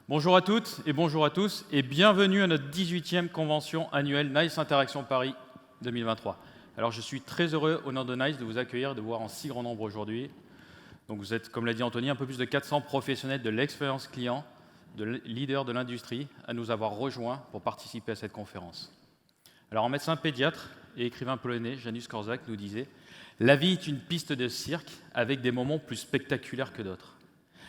Bonjour à toutes et bonjour à tous et bienvenue à notre 18e convention annuelle NICE Interaction Paris 2023. Alors je suis très heureux au nom de NICE de vous accueillir, de vous voir en si grand nombre aujourd'hui. Donc vous êtes, comme l'a dit Anthony, un peu plus de 400 professionnels de l'expérience client, de leaders de l'industrie à nous avoir rejoints pour participer à cette conférence. Alors un médecin pédiatre et écrivain polonais, Janusz Korczak, nous disait « La vie est une piste de cirque avec des moments plus spectaculaires que d'autres ».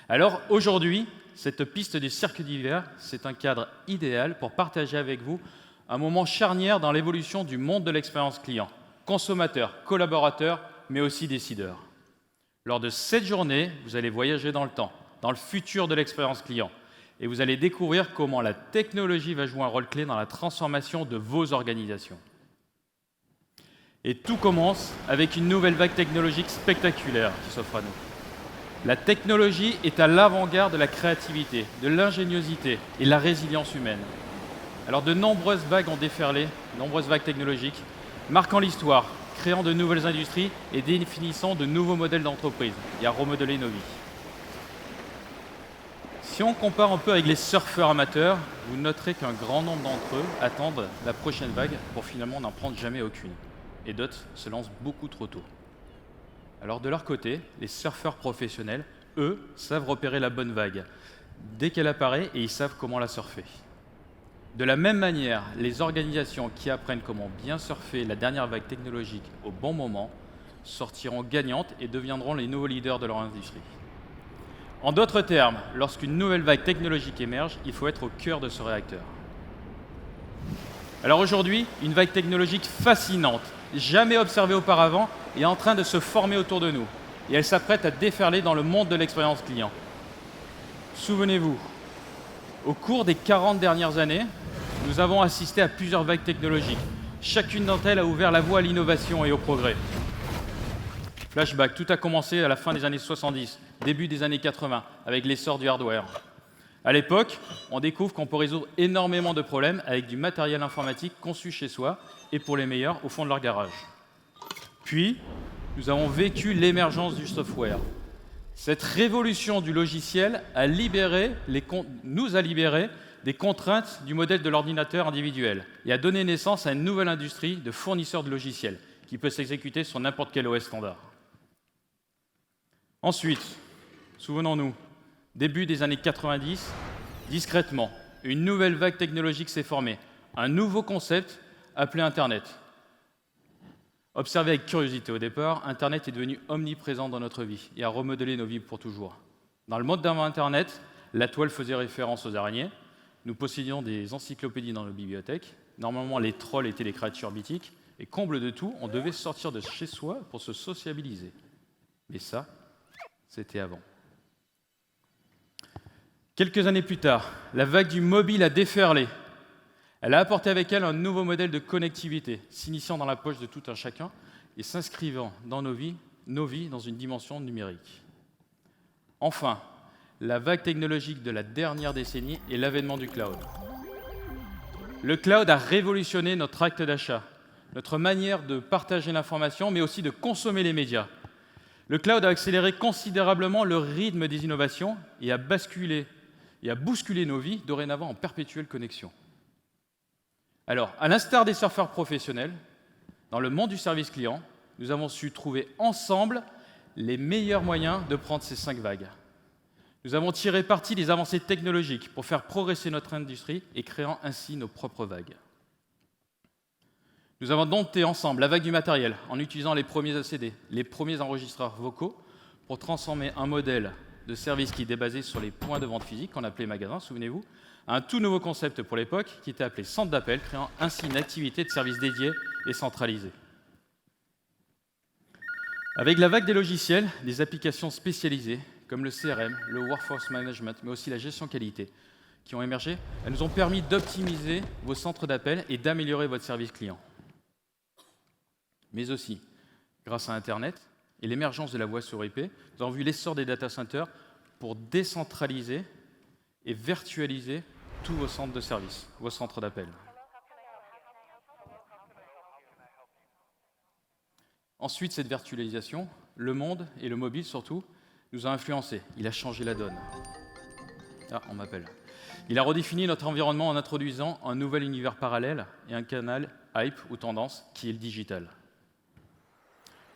Alors aujourd'hui, cette piste du cirque d'hiver, c'est un cadre idéal pour partager avec vous un moment charnière dans l'évolution du monde de l'expérience client, consommateurs, collaborateurs, mais aussi décideurs. Lors de cette journée, vous allez voyager dans le temps, dans le futur de l'expérience client, et vous allez découvrir comment la technologie va jouer un rôle clé dans la transformation de vos organisations. Et tout commence avec une nouvelle vague technologique spectaculaire qui s'offre à nous. La technologie est à l'avant-garde de la créativité, de l'ingéniosité et de la résilience humaine. Alors de nombreuses vagues ont déferlé, nombreuses vagues technologiques, marquant l'histoire, créant de nouvelles industries et définissant de nouveaux modèles d'entreprise et à remodeler nos vies. Si on compare un peu avec les surfeurs amateurs, vous noterez qu'un grand nombre d'entre eux attendent la prochaine vague pour finalement n'en prendre jamais aucune. Et d'autres se lancent beaucoup trop tôt. Alors de leur côté, les surfeurs professionnels, eux, savent repérer la bonne vague dès qu'elle apparaît et ils savent comment la surfer. De la même manière, les organisations qui apprennent comment bien surfer la dernière vague technologique au bon moment sortiront gagnantes et deviendront les nouveaux leaders de leur industrie. En d'autres termes, lorsqu'une nouvelle vague technologique émerge, il faut être au cœur de ce réacteur. Alors aujourd'hui, une vague technologique fascinante, jamais observée auparavant, est en train de se former autour de nous. Et elle s'apprête à déferler dans le monde de l'expérience client. Souvenez-vous, au cours des 40 dernières années, nous avons assisté à plusieurs vagues technologiques. Chacune d'entre elles a ouvert la voie à l'innovation et au progrès. Flashback, tout a commencé à la fin des années 70, début des années 80, avec l'essor du hardware. À l'époque, on découvre qu'on peut résoudre énormément de problèmes avec du matériel informatique conçu chez soi et pour les meilleurs au fond de leur garage. Puis, nous avons vécu l'émergence du software. Cette révolution du logiciel nous a libérés des contraintes du modèle de l'ordinateur individuel et a donné naissance à une nouvelle industrie de fournisseurs de logiciels qui peut s'exécuter sur n'importe quel OS standard. Ensuite, souvenons-nous, début des années 90, discrètement, une nouvelle vague technologique s'est formée, un nouveau concept appelé Internet. Observé avec curiosité au départ, Internet est devenu omniprésent dans notre vie et a remodelé nos vies pour toujours. Dans le monde d'avant Internet, la toile faisait référence aux araignées, nous possédions des encyclopédies dans nos bibliothèques, normalement les trolls étaient des créatures mythiques, et comble de tout, on devait sortir de chez soi pour se sociabiliser. Mais ça, c'était avant. Quelques années plus tard, la vague du mobile a déferlé. Elle a apporté avec elle un nouveau modèle de connectivité, s'initiant dans la poche de tout un chacun et s'inscrivant dans nos vies dans une dimension numérique. Enfin, la vague technologique de la dernière décennie est l'avènement du cloud. Le cloud a révolutionné notre acte d'achat, notre manière de partager l'information, mais aussi de consommer les médias. Le cloud a accéléré considérablement le rythme des innovations et a bousculé nos vies dorénavant en perpétuelle connexion. Alors, à l'instar des surfeurs professionnels, dans le monde du service client, nous avons su trouver ensemble les meilleurs moyens de prendre ces 5 vagues. Nous avons tiré parti des avancées technologiques pour faire progresser notre industrie et créant ainsi nos propres vagues. Nous avons dompté ensemble la vague du matériel en utilisant les premiers ACD, les premiers enregistreurs vocaux, pour transformer un modèle de service qui était basé sur les points de vente physiques, qu'on appelait magasins, souvenez-vous, à un tout nouveau concept pour l'époque qui était appelé centre d'appel, créant ainsi une activité de service dédiée et centralisée. Avec la vague des logiciels, des applications spécialisées, comme le CRM, le Workforce Management, mais aussi la gestion qualité, qui ont émergé, elles nous ont permis d'optimiser vos centres d'appel et d'améliorer votre service client. Mais aussi, grâce à Internet et l'émergence de la voix sur IP, nous avons vu l'essor des data centers pour décentraliser et virtualiser tous vos centres de service, vos centres d'appel. Ensuite, cette virtualisation, le monde, et le mobile surtout, nous a influencés. Il a changé la donne. Ah, on m'appelle. Il a redéfini notre environnement en introduisant un nouvel univers parallèle et un canal hype ou tendance qui est le digital.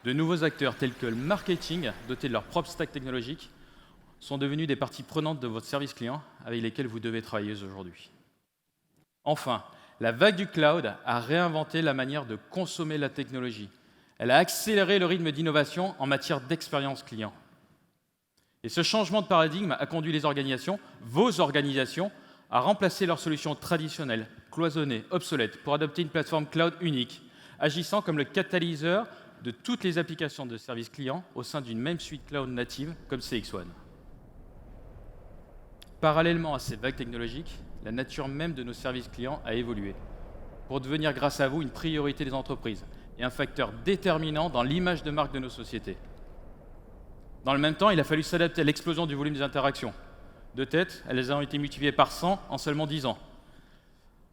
De nouveaux acteurs tels que le marketing, dotés de leur propre stack technologique, sont devenus des parties prenantes de votre service client avec lesquelles vous devez travailler aujourd'hui. Enfin, la vague du cloud a réinventé la manière de consommer la technologie. Elle a accéléré le rythme d'innovation en matière d'expérience client. Et ce changement de paradigme a conduit les organisations, vos organisations, à remplacer leurs solutions traditionnelles, cloisonnées, obsolètes, pour adopter une plateforme cloud unique, agissant comme le catalyseur de toutes les applications de service client au sein d'une même suite cloud native comme CX1. Parallèlement à ces vagues technologiques, la nature même de nos services clients a évolué pour devenir, grâce à vous, une priorité des entreprises et un facteur déterminant dans l'image de marque de nos sociétés. Dans le même temps, il a fallu s'adapter à l'explosion du volume des interactions. De tête, elles ont été multipliées par 100 en seulement 10 ans,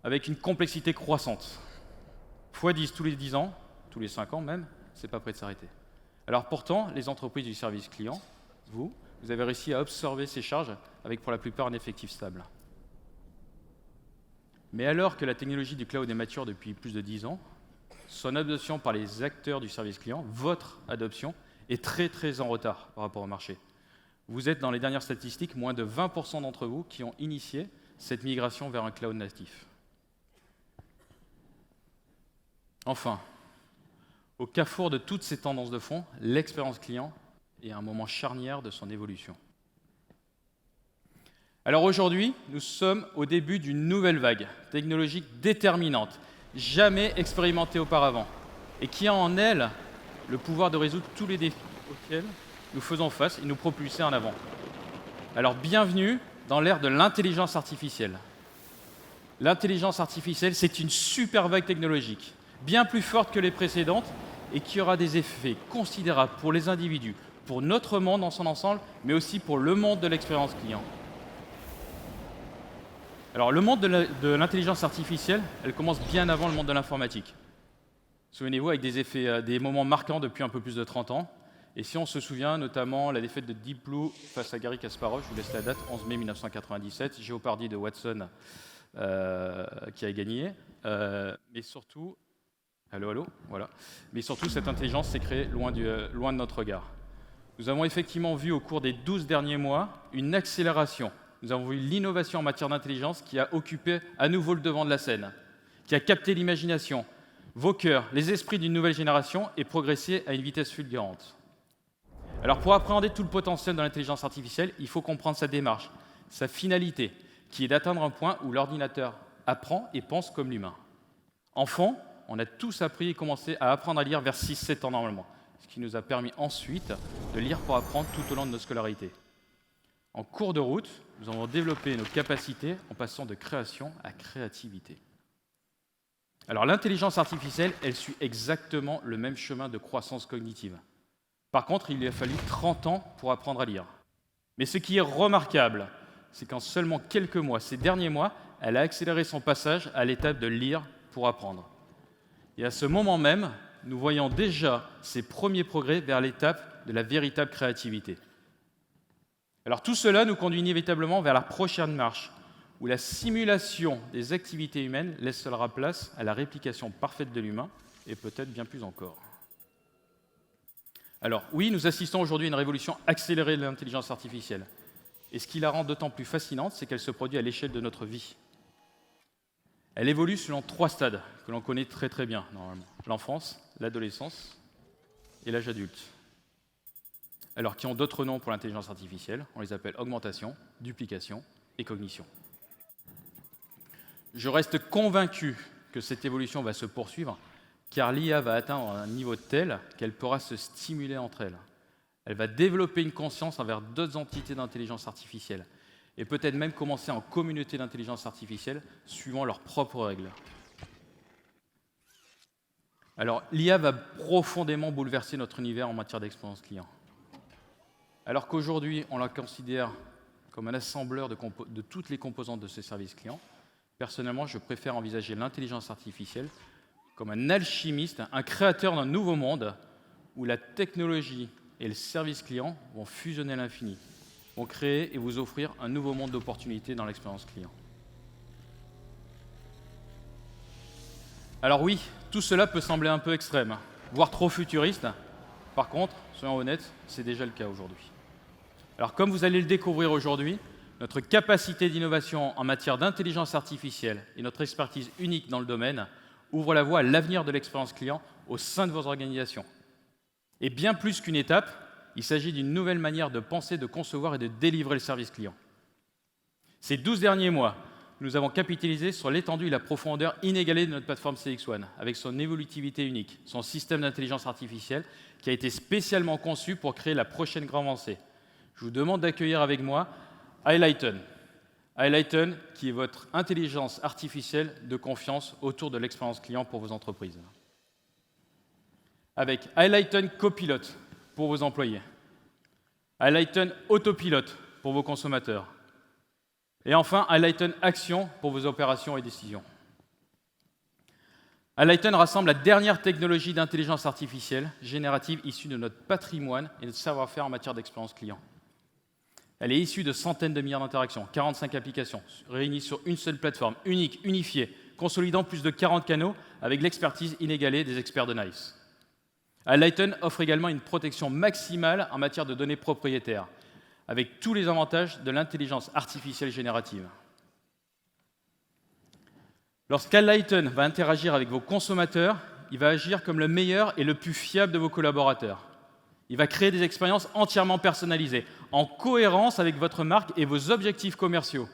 avec une complexité croissante. Fois 10 tous les 10 ans, tous les 5 ans même, c'est pas prêt de s'arrêter. Alors pourtant, les entreprises du service client, vous avez réussi à absorber ces charges avec pour la plupart un effectif stable. Mais alors que la technologie du cloud est mature depuis plus de 10 ans, son adoption par les acteurs du service client, votre adoption, est très en retard par rapport au marché. Vous êtes dans les dernières statistiques, moins de 20% d'entre vous qui ont initié cette migration vers un cloud natif. Enfin, au carrefour de toutes ces tendances de fond, l'expérience client est à un moment charnière de son évolution. Alors aujourd'hui, nous sommes au début d'une nouvelle vague technologique déterminante, jamais expérimentée auparavant, et qui a en elle le pouvoir de résoudre tous les défis auxquels nous faisons face et nous propulser en avant. Alors bienvenue dans l'ère de l'intelligence artificielle. L'intelligence artificielle, c'est une super vague technologique, bien plus forte que les précédentes et qui aura des effets considérables pour les individus, pour notre monde dans son ensemble, mais aussi pour le monde de l'expérience client. Alors, le monde de l'intelligence artificielle, elle commence bien avant le monde de l'informatique. Souvenez-vous, avec des effets, des moments marquants depuis un peu plus de 30 ans. Et si on se souvient notamment la défaite de Deep Blue face à Garry Kasparov, je vous laisse la date, 11 mai 1997, Jeopardy de Watson qui a gagné. Mais surtout, voilà. Mais surtout, cette intelligence s'est créée loin de notre regard. Nous avons effectivement vu au cours des 12 derniers mois une accélération. Nous avons vu l'innovation en matière d'intelligence qui a occupé à nouveau le devant de la scène, qui a capté l'imagination, vos cœurs, les esprits d'une nouvelle génération et progressé à une vitesse fulgurante. Alors pour appréhender tout le potentiel de l'intelligence artificielle, il faut comprendre sa démarche, sa finalité, qui est d'atteindre un point où l'ordinateur apprend et pense comme l'humain. Enfant, on a tous appris et commencé à apprendre à lire vers 6-7 ans normalement, ce qui nous a permis ensuite de lire pour apprendre tout au long de notre scolarité. En cours de route, nous avons développé nos capacités en passant de création à créativité. Alors l'intelligence artificielle, elle suit exactement le même chemin de croissance cognitive. Par contre, il lui a fallu 30 ans pour apprendre à lire. Mais ce qui est remarquable, c'est qu'en seulement quelques mois, ces derniers mois, elle a accéléré son passage à l'étape de lire pour apprendre. Et à ce moment même, nous voyons déjà ses premiers progrès vers l'étape de la véritable créativité. Alors tout cela nous conduit inévitablement vers la prochaine marche, où la simulation des activités humaines laissera place à la réplication parfaite de l'humain, et peut-être bien plus encore. Alors oui, nous assistons aujourd'hui à une révolution accélérée de l'intelligence artificielle. Et ce qui la rend d'autant plus fascinante, c'est qu'elle se produit à l'échelle de notre vie. Elle évolue selon 3 stades que l'on connaît très bien, normalement. L'enfance, l'adolescence et l'âge adulte. Alors qui ont d'autres noms pour l'intelligence artificielle, on les appelle augmentation, duplication et cognition. Je reste convaincu que cette évolution va se poursuivre, car l'IA va atteindre un niveau tel qu'elle pourra se stimuler entre elles. Elle va développer une conscience envers d'autres entités d'intelligence artificielle, et peut-être même commencer en communauté d'intelligence artificielle, suivant leurs propres règles. Alors, l'IA va profondément bouleverser notre univers en matière d'expérience client. Alors qu'aujourd'hui, on la considère comme un assembleur de toutes les composantes de ce service client, personnellement, je préfère envisager l'intelligence artificielle comme un alchimiste, un créateur d'un nouveau monde où la technologie et le service client vont fusionner à l'infini. vont créer et vous offrir un nouveau monde d'opportunités dans l'expérience client. Alors oui, tout cela peut sembler un peu extrême, voire trop futuriste. Par contre, soyons honnêtes, c'est déjà le cas aujourd'hui. Alors comme vous allez le découvrir aujourd'hui, notre capacité d'innovation en matière d'intelligence artificielle et notre expertise unique dans le domaine ouvrent la voie à l'avenir de l'expérience client au sein de vos organisations. Et bien plus qu'une étape, il s'agit d'une nouvelle manière de penser, de concevoir et de délivrer le service client. Ces 12 derniers mois, nous avons capitalisé sur l'étendue et la profondeur inégalée de notre plateforme CXone, avec son évolutivité unique, son système d'intelligence artificielle qui a été spécialement conçu pour créer la prochaine grande avancée. Je vous demande d'accueillir avec moi Highlighten. Highlighten, qui est votre intelligence artificielle de confiance autour de l'expérience client pour vos entreprises. Avec Highlighten Copilot pour vos employés. Highlighten Autopilot pour vos consommateurs. Et enfin, Highlighten Action pour vos opérations et décisions. Highlighten rassemble la dernière technologie d'intelligence artificielle générative issue de notre patrimoine et de savoir-faire en matière d'expérience client. Elle est issue de centaines de milliards d'interactions, 45 applications, réunies sur une seule plateforme, unique, unifiée, consolidant plus de 40 canaux avec l'expertise inégalée des experts de NICE. Highlighten offre également une protection maximale en matière de données propriétaires, avec tous les avantages de l'intelligence artificielle générative. Lorsqu'Highlighten va interagir avec vos consommateurs, il va agir comme le meilleur et le plus fiable de vos collaborateurs. Il va créer des expériences entièrement personnalisées, en cohérence avec votre marque et vos objectifs commerciaux.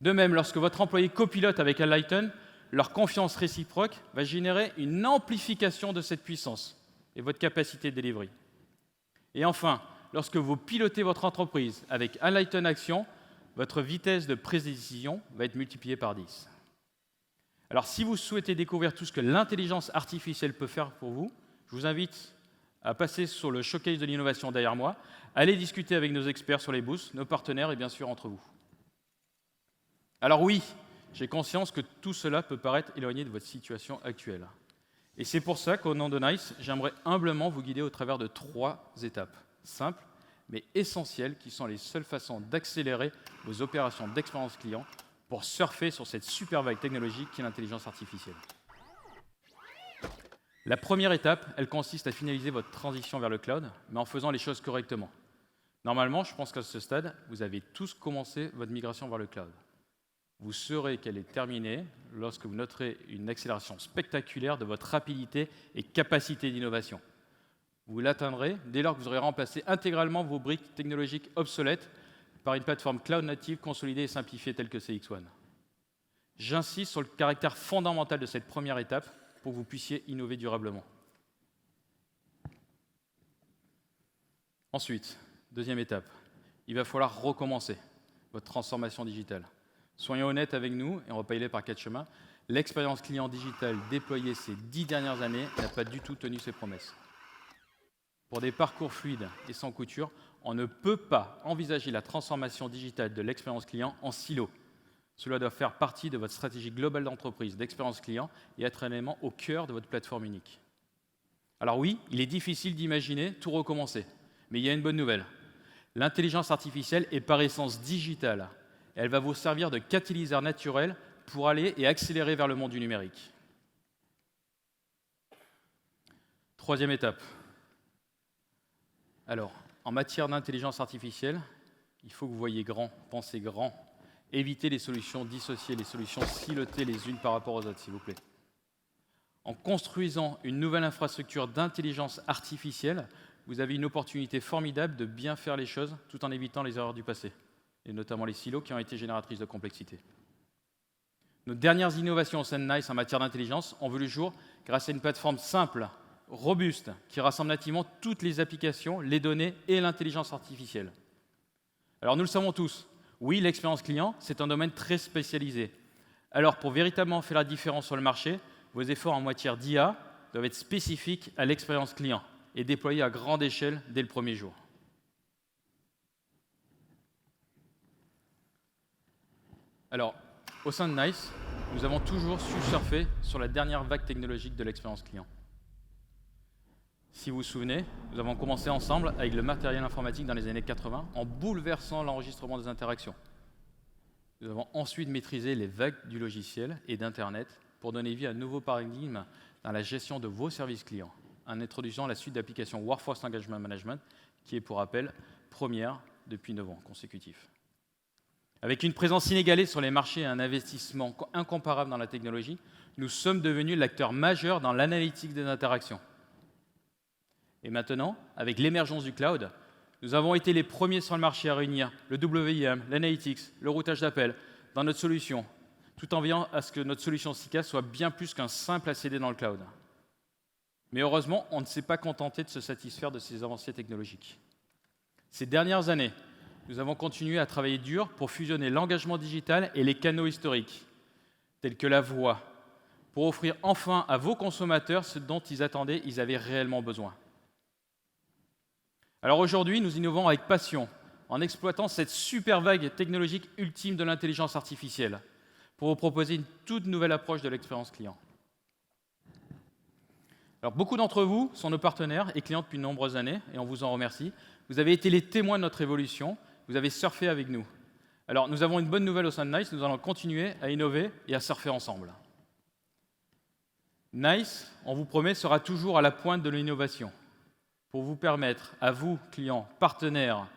De même, lorsque votre employé copilote avec Highlighten, leur confiance réciproque va générer une amplification de cette puissance et votre capacité de delivery. Et enfin, lorsque vous pilotez votre entreprise avec Highlighten Action, votre vitesse de prise de décision va être multipliée par 10. Alors, si vous souhaitez découvrir tout ce que l'intelligence artificielle peut faire pour vous, je vous invite à passer sur le showcase de l'innovation derrière moi, allez discuter avec nos experts sur les booths, nos partenaires et bien sûr entre vous. Alors oui, j'ai conscience que tout cela peut paraître éloigné de votre situation actuelle. Et c'est pour ça qu'au nom de NICE, j'aimerais humblement vous guider au travers de 3 étapes simples, mais essentielles, qui sont les seules façons d'accélérer vos opérations d'expérience client pour surfer sur cette super vague technologique qu'est l'intelligence artificielle. La première étape, elle consiste à finaliser votre transition vers le cloud, mais en faisant les choses correctement. Normalement, je pense qu'à ce stade, vous avez tous commencé votre migration vers le cloud. Vous saurez qu'elle est terminée lorsque vous noterez une accélération spectaculaire de votre rapidité et capacité d'innovation. Vous l'atteindrez dès lors que vous aurez remplacé intégralement vos briques technologiques obsolètes par une plateforme cloud native consolidée et simplifiée telle que CXone. J'insiste sur le caractère fondamental de cette première étape pour que vous puissiez innover durablement. Ensuite, deuxième étape, il va falloir recommencer votre transformation digitale. Soyons honnêtes avec nous, et on ne va pas y aller par 4 chemins, l'expérience client digitale déployée ces 10 dernières années n'a pas du tout tenu ses promesses. Pour des parcours fluides et sans couture, on ne peut pas envisager la transformation digitale de l'expérience client en silo. Cela doit faire partie de votre stratégie globale d'entreprise d'expérience client et être un élément au cœur de votre plateforme unique. Alors oui, il est difficile d'imaginer tout recommencer, mais il y a une bonne nouvelle. L'intelligence artificielle est par essence digitale. Elle va vous servir de catalyseur naturel pour aller et accélérer vers le monde du numérique. Troisième étape. Alors, en matière d'intelligence artificielle, il faut que vous voyez grand, pensez grand. Évitez les solutions dissociées, les solutions silotées les unes par rapport aux autres, s'il vous plaît. En construisant une nouvelle infrastructure d'intelligence artificielle, vous avez une opportunité formidable de bien faire les choses tout en évitant les erreurs du passé, et notamment les silos qui ont été génératrices de complexité. Nos dernières innovations au sein de NICE en matière d'intelligence ont vu le jour grâce à une plateforme simple, robuste, qui rassemble nativement toutes les applications, les données et l'intelligence artificielle. Alors nous le savons tous, oui, l'expérience client, c'est un domaine très spécialisé. Alors, pour véritablement faire la différence sur le marché, vos efforts en matière d'IA doivent être spécifiques à l'expérience client et déployés à grande échelle dès le premier jour. Alors, au sein de NICE, nous avons toujours su surfer sur la dernière vague technologique de l'expérience client. Si vous vous souvenez, nous avons commencé ensemble avec le matériel informatique dans les années 80 en bouleversant l'enregistrement des interactions. Nous avons ensuite maîtrisé les vagues du logiciel et d'Internet pour donner vie à un nouveau paradigme dans la gestion de vos services clients, en introduisant la suite d'applications Workforce Engagement Management, qui est, pour rappel, première depuis 9 ans consécutifs. Avec une présence inégalée sur les marchés et un investissement incomparable dans la technologie, nous sommes devenus l'acteur majeur dans l'analytique des interactions. Et maintenant, avec l'émergence du cloud, nous avons été les premiers sur le marché à réunir le WIM, l'analytics, le routage d'appel dans notre solution, tout en veillant à ce que notre solution SICA soit bien plus qu'un simple ACD dans le cloud. Mais heureusement, on ne s'est pas contenté de se satisfaire de ces avancées technologiques. Ces dernières années, nous avons continué à travailler dur pour fusionner l'engagement digital et les canaux historiques, tels que la voix, pour offrir enfin à vos consommateurs ce dont ils avaient réellement besoin. Alors aujourd'hui, nous innovons avec passion en exploitant cette super vague technologique ultime de l'intelligence artificielle pour vous proposer une toute nouvelle approche de l'expérience client. Alors beaucoup d'entre vous sont nos partenaires et clients depuis de nombreuses années et on vous en remercie. Vous avez été les témoins de notre évolution, vous avez surfé avec nous. Alors nous avons une bonne nouvelle au sein de NICE, nous allons continuer à innover et à surfer ensemble. NICE, on vous promet, sera toujours à la pointe de l'innovation, pour vous permettre, à vous, clients, partenaires,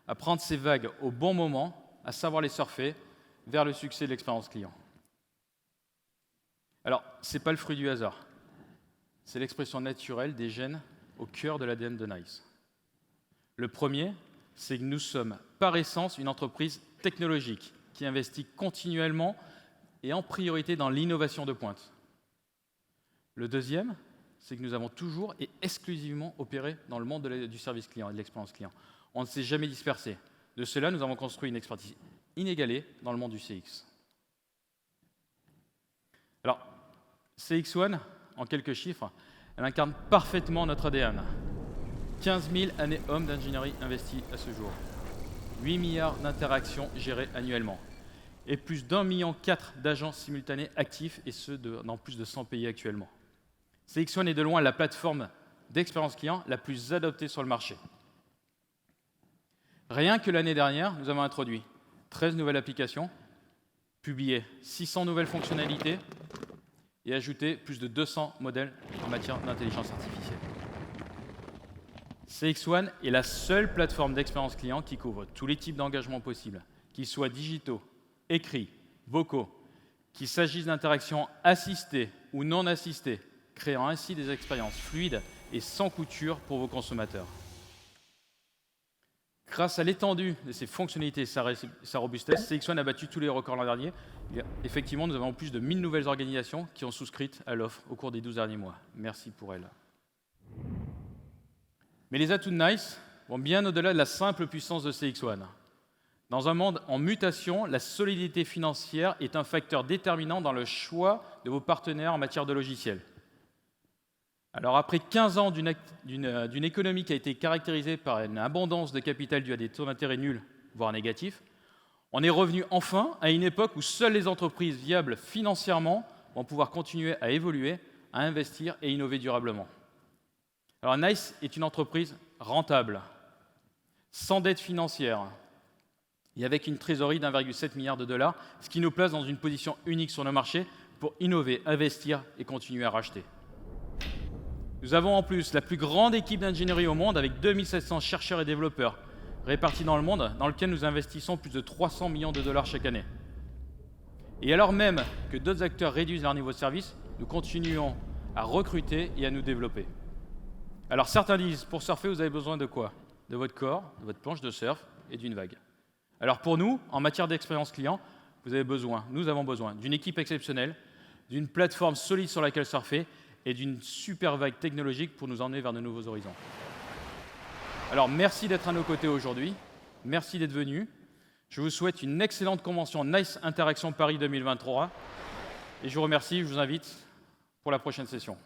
à prendre ces vagues au bon moment, à savoir les surfer vers le succès de l'expérience client. Alors, ce n'est pas le fruit du hasard. C'est l'expression naturelle des gènes au cœur de l'ADN de NICE. Le premier, c'est que nous sommes, par essence, une entreprise technologique qui investit continuellement et en priorité dans l'innovation de pointe. Le deuxième, c'est que nous avons toujours et exclusivement opéré dans le monde du service client et de l'expérience client. On ne s'est jamais dispersé. De cela, nous avons construit une expertise inégalée dans le monde du CX. Alors, CX1, en quelques chiffres, elle incarne parfaitement notre ADN. 15 000 années-hommes d'ingénierie investies à ce jour. 8 milliards d'interactions gérées annuellement. Et plus d'1,4 million d'agents simultanés actifs, et ce, dans plus de 100 pays actuellement. CX1 est de loin la plateforme d'expérience client la plus adoptée sur le marché. Rien que l'année dernière, nous avons introduit 13 nouvelles applications, publié 600 nouvelles fonctionnalités et ajouté plus de 200 modèles en matière d'intelligence artificielle. CX1 est la seule plateforme d'expérience client qui couvre tous les types d'engagements possibles, qu'ils soient digitaux, écrits, vocaux, qu'il s'agisse d'interactions assistées ou non assistées, créant ainsi des expériences fluides et sans couture pour vos consommateurs. Grâce à l'étendue de ses fonctionnalités et sa robustesse, CX1 a battu tous les records l'an dernier. Effectivement, nous avons plus de 1000 nouvelles organisations qui ont souscrit à l'offre au cours des 12 derniers mois. Merci pour elles. Mais les atouts de NICE vont bien au-delà de la simple puissance de CX1. Dans un monde en mutation, la solidité financière est un facteur déterminant dans le choix de vos partenaires en matière de logiciels. Alors après 15 ans d'une économie qui a été caractérisée par une abondance de capital due à des taux d'intérêt nuls, voire négatifs, on est revenu enfin à une époque où seules les entreprises viables financièrement vont pouvoir continuer à évoluer, à investir et innover durablement. Alors NICE est une entreprise rentable, sans dette financière et avec une trésorerie d'1,7 milliard de dollars, ce qui nous place dans une position unique sur le marché pour innover, investir et continuer à racheter. Nous avons en plus la plus grande équipe d'ingénierie au monde avec 2700 chercheurs et développeurs répartis dans le monde, dans lequel nous investissons plus de 300 millions de dollars chaque année. Et alors même que d'autres acteurs réduisent leur niveau de service, nous continuons à recruter et à nous développer. Alors certains disent, pour surfer, vous avez besoin de quoi? De votre corps, de votre planche de surf et d'une vague. Alors pour nous, en matière d'expérience client, nous avons besoin d'une équipe exceptionnelle, d'une plateforme solide sur laquelle surfer et d'une super vague technologique pour nous emmener vers de nouveaux horizons. Alors merci d'être à nos côtés aujourd'hui, merci d'être venus. Je vous souhaite une excellente convention NICE Interaction Paris 2023 et je vous remercie, je vous invite pour la prochaine session.